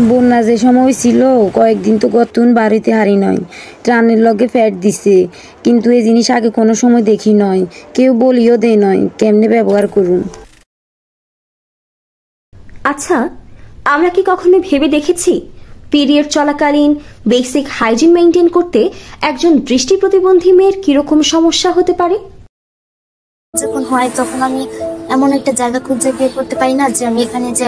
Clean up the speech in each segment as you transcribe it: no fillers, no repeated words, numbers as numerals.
বন্যা যে সময় ছিল কয়েকদিন তো গতুন বাড়িতে হারি নয়, ত্রাণের লগে ফ্যাট দিছে, কিন্তু এই জিনিস আগে কোনো সময় দেখি নয়, কেউ বলিও দেয় নয় কেমনে ব্যবহার করুন। আচ্ছা, আমরা কি কখনো ভেবে দেখেছি পিরিয়ড চলাকালীন বেসিক হাইজিন মেইনটেইন করতে একজন দৃষ্টি প্রতিবন্ধী মেয়ের কিরকম সমস্যা হতে পারে? যখন হয় তখন আমি এমন একটা জায়গা খুঁজে বের করতে পারি না যে আমি এখানে যে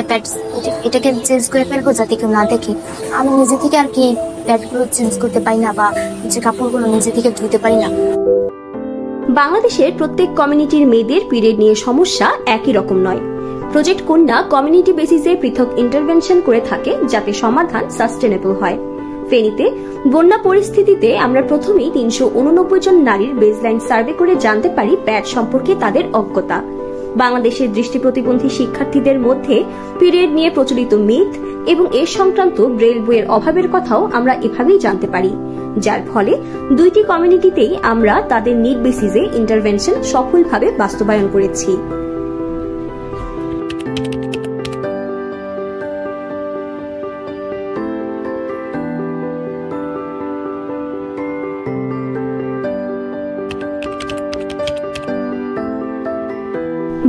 এটাকে চেঞ্জ করে ফেলবো যাতে কেউ না দেখে। আমি নিজে থেকে আর কি প্যাডগুলো চেঞ্জ করতে পারি না বা যে কাপড়গুলো নিজে থেকে ধুতে পারি না। বাংলাদেশের প্রত্যেক কমিউনিটির মেয়েদের পিরিয়ড নিয়ে সমস্যা একই রকম নয়। প্রজেক্ট কন্যা কমিউনিটি বেসিসে পৃথক ইন্টারভেনশন করে থাকে যাতে সমাধান সাস্টেনেবল হয়। ফেনীতে বন্যা পরিস্থিতিতে আমরা প্রথমেই ৩৮৯ জন নারীর বেসলাইন সার্ভে করে জানতে পারি প্যাড সম্পর্কে তাদের অজ্ঞতা। বাংলাদেশের দৃষ্টি প্রতিবন্ধী শিক্ষার্থীদের মধ্যে পিরিয়ড নিয়ে প্রচলিত মিথ এবং এর সংক্রান্ত ব্রেল বইয়ের অভাবের কথাও আমরা এভাবেই জানতে পারি, যার ফলে দুইটি কমিউনিটিতেই আমরা তাদের নিড বেসিসে ইন্টারভেনশন সফলভাবে বাস্তবায়ন করেছি।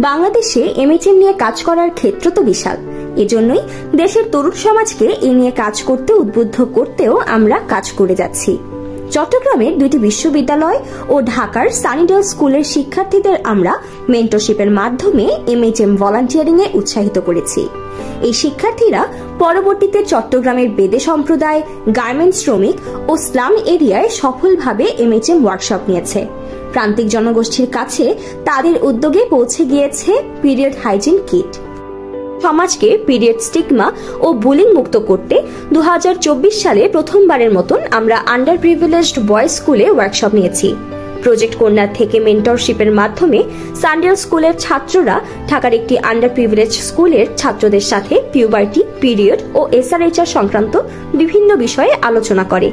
বাংলাদেশে এমএচএম নিয়ে কাজ করার ক্ষেত্র তো বিশাল, এজন্যই দেশের তরুণ সমাজকে এ নিয়ে কাজ করতে উদ্বুদ্ধ করতেও আমরা কাজ করে যাচ্ছি। চট্টগ্রামের দুইটি বিশ্ববিদ্যালয় ও ঢাকার সানিডেল স্কুলের শিক্ষার্থীদের আমরা মেন্টরশিপের মাধ্যমে এমএচএম ভলান্টিয়ারিং এ উৎসাহিত করেছি। এই শিক্ষার্থীরা পরবর্তীতে চট্টগ্রামের বেদে সম্প্রদায়, গার্মেন্টস শ্রমিক ও স্লাম এরিয়ায় সফলভাবে এমএচএম ওয়ার্কশপ নিয়েছে। প্রান্তিক জনগোষ্ঠীর কাছে তাদের উদ্যোগে পৌঁছে গিয়েছে পিরিয়ড হাইজিন কিট। সমাজকে পিরিয়ড স্টিগমা ও বুলিং মুক্ত করতে 2024 সালে প্রথমবারের মতন আমরা আন্ডার প্রিভিলেজড বয়েজ স্কুলে ওয়ার্কশপ নিয়েছি। প্রজেক্ট কন্যা থেকে মেন্টরশিপের মাধ্যমে সানডেল স্কুলের ছাত্ররা ঢাকার একটি আন্ডার প্রিভিলেজ স্কুলের ছাত্রদের সাথে পিউবার্টি, পিরিয়ড ও এসআরএইচআর সংক্রান্ত বিভিন্ন বিষয়ে আলোচনা করে।